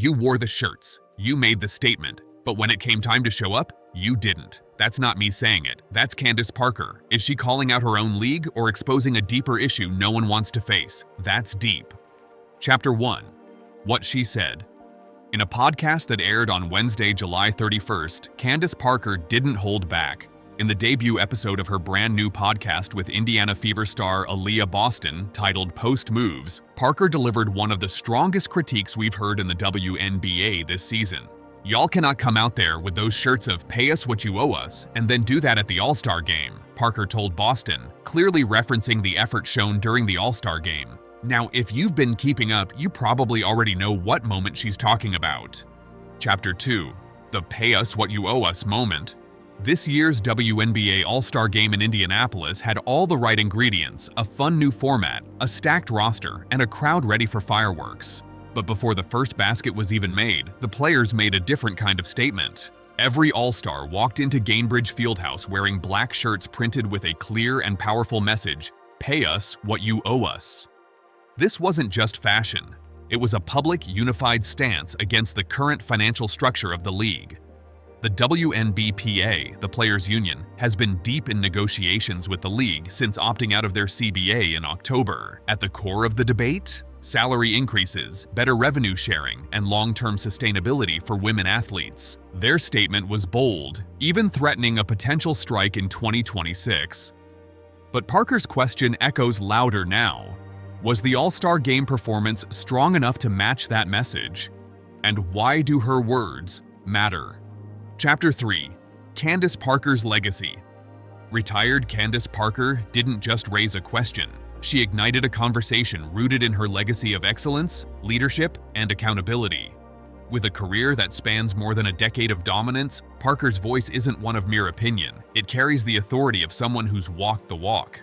You wore the shirts. You made the statement. But when it came time to show up, you didn't. That's not me saying it. That's Candace Parker. Is she calling out her own league or exposing a deeper issue no one wants to face? That's deep. Chapter 1. What she said. In a podcast that aired on Wednesday, July 31st, Candace Parker didn't hold back. In the debut episode of her brand new podcast with Indiana Fever star Aaliyah Boston, titled Post Moves, Parker delivered one of the strongest critiques we've heard in the WNBA this season. Y'all cannot come out there with those shirts of "pay us what you owe us" and then do that at the All-Star game, Parker told Boston, clearly referencing the effort shown during the All-Star game. Now, if you've been keeping up, you probably already know what moment she's talking about. Chapter 2. The "pay us what you owe us" moment. This year's WNBA All-Star game in Indianapolis had all the right ingredients: a fun new format, a stacked roster, and a crowd ready for fireworks. But before the first basket was even made, the players made a different kind of statement. Every All-Star walked into Gainbridge Fieldhouse wearing black shirts printed with a clear and powerful message: "Pay us what you owe us." This wasn't just fashion. It was a public, unified stance against the current financial structure of the league. The WNBPA, the players' union, has been deep in negotiations with the league since opting out of their CBA in October. At the core of the debate? Salary increases, better revenue sharing, and long-term sustainability for women athletes. Their statement was bold, even threatening a potential strike in 2026. But Parker's question echoes louder now. Was the All-Star game performance strong enough to match that message? And why do her words matter? Chapter 3. Candace Parker's legacy. Retired Candace Parker didn't just raise a question. She ignited a conversation rooted in her legacy of excellence, leadership, and accountability. With a career that spans more than a decade of dominance, Parker's voice isn't one of mere opinion. It carries the authority of someone who's walked the walk.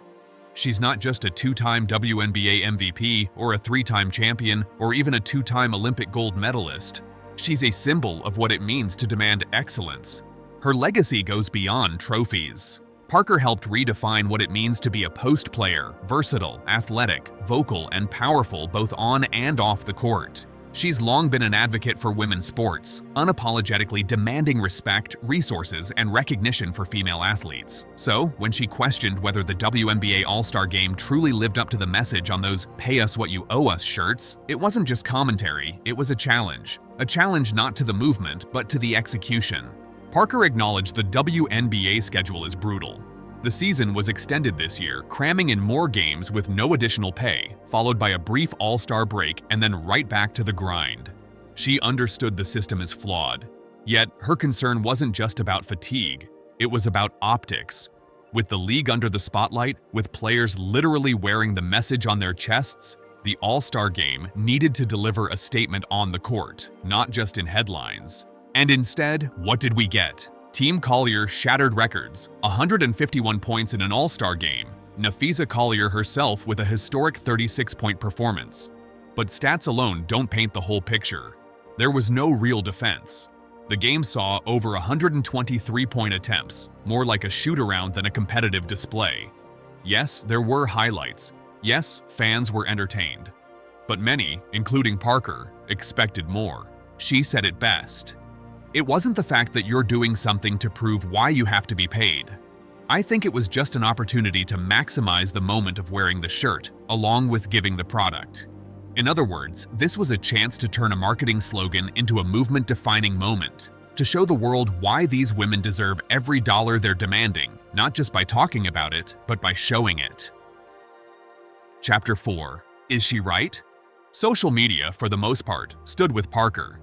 She's not just a two-time WNBA MVP or a three-time champion or even a two-time Olympic gold medalist. She's a symbol of what it means to demand excellence. Her legacy goes beyond trophies. Parker helped redefine what it means to be a post player, versatile, athletic, vocal, and powerful both on and off the court. She's long been an advocate for women's sports, unapologetically demanding respect, resources, and recognition for female athletes. So, when she questioned whether the WNBA All-Star game truly lived up to the message on those "pay us what you owe us" shirts, it wasn't just commentary, it was a challenge. A challenge not to the movement, but to the execution. Parker acknowledged the WNBA schedule is brutal. The season was extended this year, cramming in more games with no additional pay, followed by a brief All-Star break and then right back to the grind. She understood the system is flawed. Yet, her concern wasn't just about fatigue. It was about optics. With the league under the spotlight, with players literally wearing the message on their chests, the All-Star game needed to deliver a statement on the court, not just in headlines. And instead, what did we get? Team Collier shattered records, 151 points in an All-Star game, Nafisa Collier herself with a historic 36-point performance. But stats alone don't paint the whole picture. There was no real defense. The game saw over 123-point attempts, more like a shoot-around than a competitive display. Yes, there were highlights. Yes, fans were entertained. But many, including Parker, expected more. She said it best. It wasn't the fact that you're doing something to prove why you have to be paid. I think it was just an opportunity to maximize the moment of wearing the shirt, along with giving the product. In other words, this was a chance to turn a marketing slogan into a movement-defining moment, to show the world why these women deserve every dollar they're demanding, not just by talking about it, but by showing it. Chapter 4. Is she right? Social media, for the most part, stood with Parker.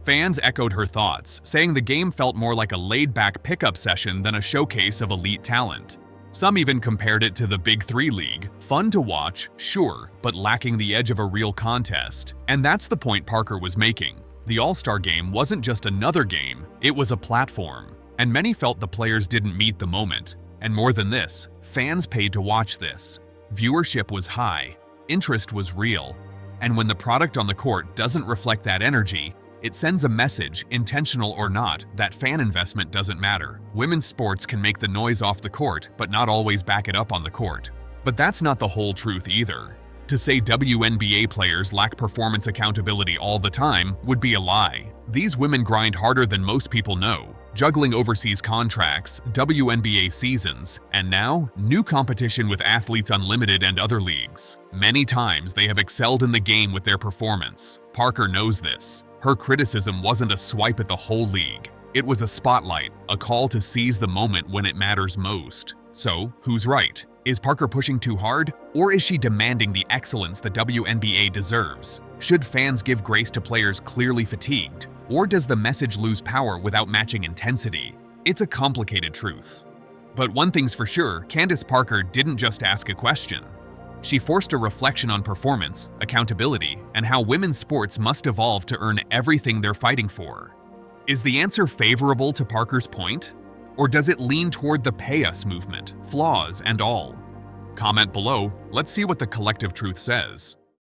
Fans echoed her thoughts, saying the game felt more like a laid-back pickup session than a showcase of elite talent. Some even compared it to the Big Three League. Fun to watch, sure, but lacking the edge of a real contest. And that's the point Parker was making. The All-Star game wasn't just another game, it was a platform. And many felt the players didn't meet the moment. And more than this, fans paid to watch this. Viewership was high, interest was real. And when the product on the court doesn't reflect that energy, it sends a message, intentional or not, that fan investment doesn't matter. Women's sports can make the noise off the court, but not always back it up on the court. But that's not the whole truth either. To say WNBA players lack performance accountability all the time would be a lie. These women grind harder than most people know, juggling overseas contracts, WNBA seasons, and now, new competition with Athletes Unlimited and other leagues. Many times they have excelled in the game with their performance. Parker knows this. Her criticism wasn't a swipe at the whole league. It was a spotlight, a call to seize the moment when it matters most. So, who's right? Is Parker pushing too hard, or is she demanding the excellence the WNBA deserves? Should fans give grace to players clearly fatigued, or does the message lose power without matching intensity? It's a complicated truth. But one thing's for sure, Candace Parker didn't just ask a question. She forced a reflection on performance, accountability, and how women's sports must evolve to earn everything they're fighting for. Is the answer favorable to Parker's point? Or does it lean toward the pay us movement, flaws and all? Comment below, let's see what the collective truth says.